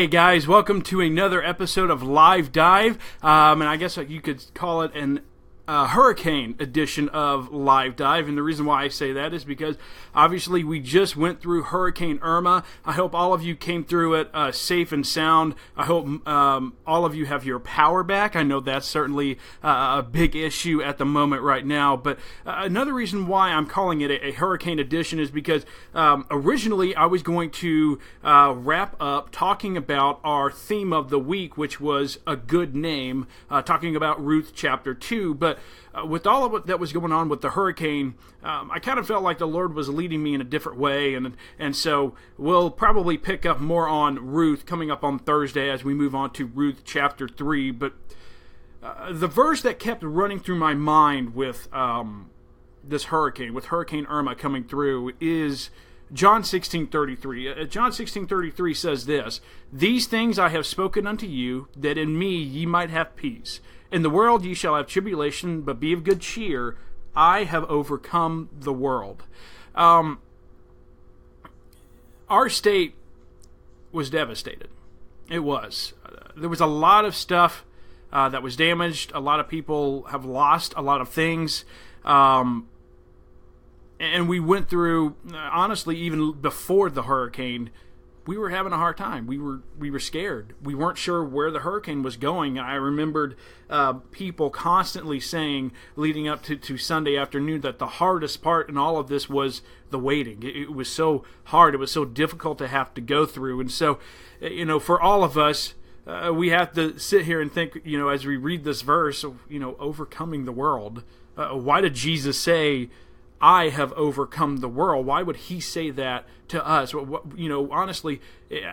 Hey guys, welcome to another episode of Live Dive, and I guess you could call it an hurricane edition of Live Dive, and the reason why I say that is because obviously we just went through Hurricane Irma. I hope all of you came through it safe and sound. I hope all of you have your power back. I know that's certainly a big issue at the moment right now, but another reason why I'm calling it a hurricane edition is because originally I was going to wrap up talking about our theme of the week, which was a good name, talking about Ruth chapter 2, but with all of what that was going on with the hurricane, I kind of felt like the Lord was leading me in a different way, and so we'll probably pick up more on Ruth coming up on Thursday as we move on to Ruth chapter 3. But the verse that kept running through my mind with this hurricane, with Hurricane Irma coming through, is John 16:33. John 16:33 says this: "These things I have spoken unto you, that in me ye might have peace. In the world ye shall have tribulation, but be of good cheer. I have overcome the world." Our state was devastated. It was. There was a lot of stuff that was damaged. A lot of people have lost a lot of things. And we went through, honestly, even before the hurricane, we were having a hard time. We were scared. We weren't sure where the hurricane was going. I remembered people constantly saying, leading up to Sunday afternoon, that the hardest part in all of this was the waiting. It was so hard. It was so difficult to have to go through. And so, for all of us, we have to sit here and think, as we read this verse, overcoming the world. Why did Jesus say, "I have overcome the world"? Why would he say that to us? Honestly,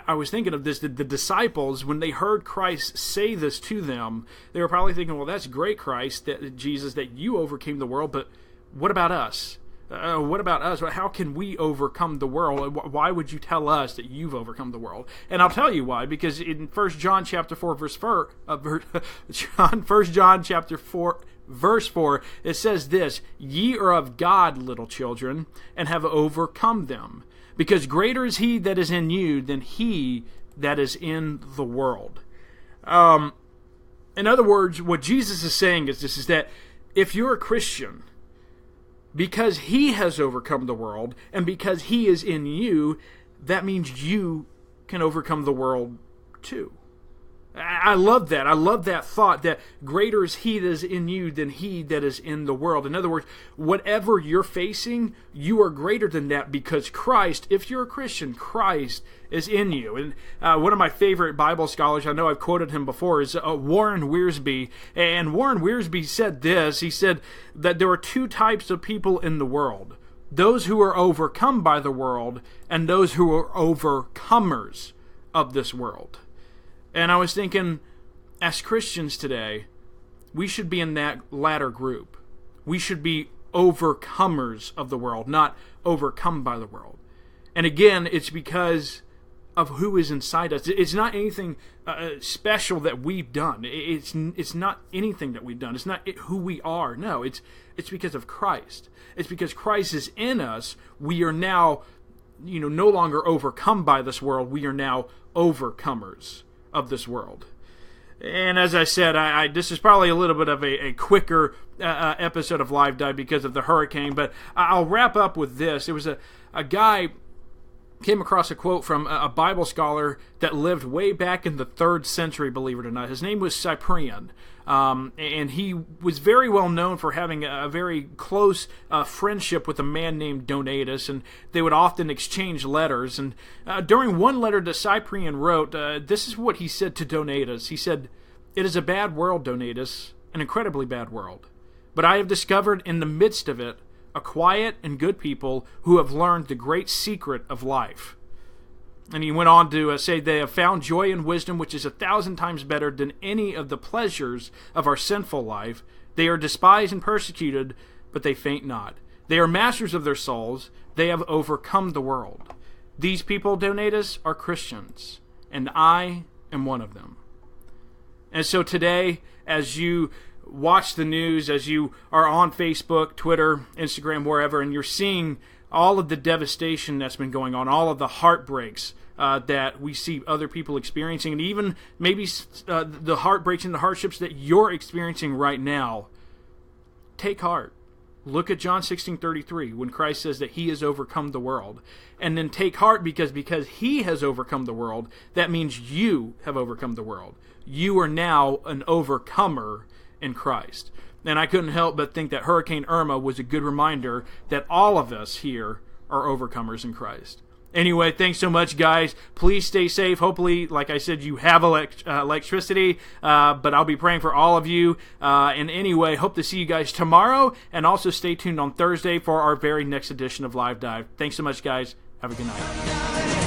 I was thinking of this. The disciples, when they heard Christ say this to them, they were probably thinking, well, that's great, Christ, Jesus, that you overcame the world, but what about us? What about us? How can we overcome the world? Why would you tell us that you've overcome the world? And I'll tell you why. Because in 1 John chapter 4, verse 4, 1 John chapter 4, verse 4, it says this: "Ye are of God, little children, and have overcome them, because greater is he that is in you than he that is in the world." In other words, what Jesus is saying is this: is that if you're a Christian, because he has overcome the world, and because he is in you, that means you can overcome the world too. I love that. I love that thought, that greater is he that is in you than he that is in the world. In other words, whatever you're facing, you are greater than that, because Christ, if you're a Christian, Christ is in you. And one of my favorite Bible scholars, I know I've quoted him before, is Warren Wiersbe. And Warren Wiersbe said this: he said that there are two types of people in the world: those who are overcome by the world, and those who are overcomers of this world. And I was thinking, as Christians today, we should be in that latter group. We should be overcomers of the world, not overcome by the world. And again, it's because of who is inside us. It's not anything special that we've done. It's not anything that we've done. It's not who we are. No, it's because of Christ. It's because Christ is in us. We are now, no longer overcome by this world. We are now overcomers of this world. And as I said, this is probably a little bit of a quicker episode of Live Dive because of the hurricane, but I'll wrap up with this. It was a guy came across a quote from a Bible scholar that lived way back in the 3rd century, believe it or not. His name was Cyprian, and he was very well known for having a very close friendship with a man named Donatus, and they would often exchange letters. And during one letter that Cyprian wrote, this is what he said to Donatus. He said, "It is a bad world, Donatus, an incredibly bad world. But I have discovered in the midst of it a quiet and good people who have learned the great secret of life." And he went on to say, "They have found joy and wisdom, which is 1,000 times better than any of the pleasures of our sinful life. They are despised and persecuted, but they faint not. They are masters of their souls. They have overcome the world. These people, Donatus, are Christians, and I am one of them." And so today, as you watch the news, as you are on Facebook, Twitter, Instagram, wherever, and you're seeing all of the devastation that's been going on, all of the heartbreaks that we see other people experiencing, and even maybe the heartbreaks and the hardships that you're experiencing right now, take heart. Look at John 16:33 when Christ says that he has overcome the world. And then take heart because he has overcome the world, that means you have overcome the world. You are now an overcomer in Christ. And I couldn't help but think that Hurricane Irma was a good reminder that all of us here are overcomers in Christ. Anyway, thanks so much, guys. Please stay safe. Hopefully, like I said, you have electricity, but I'll be praying for all of you. And anyway, hope to see you guys tomorrow, and also stay tuned on Thursday for our very next edition of Live Dive. Thanks so much, guys. Have a good night.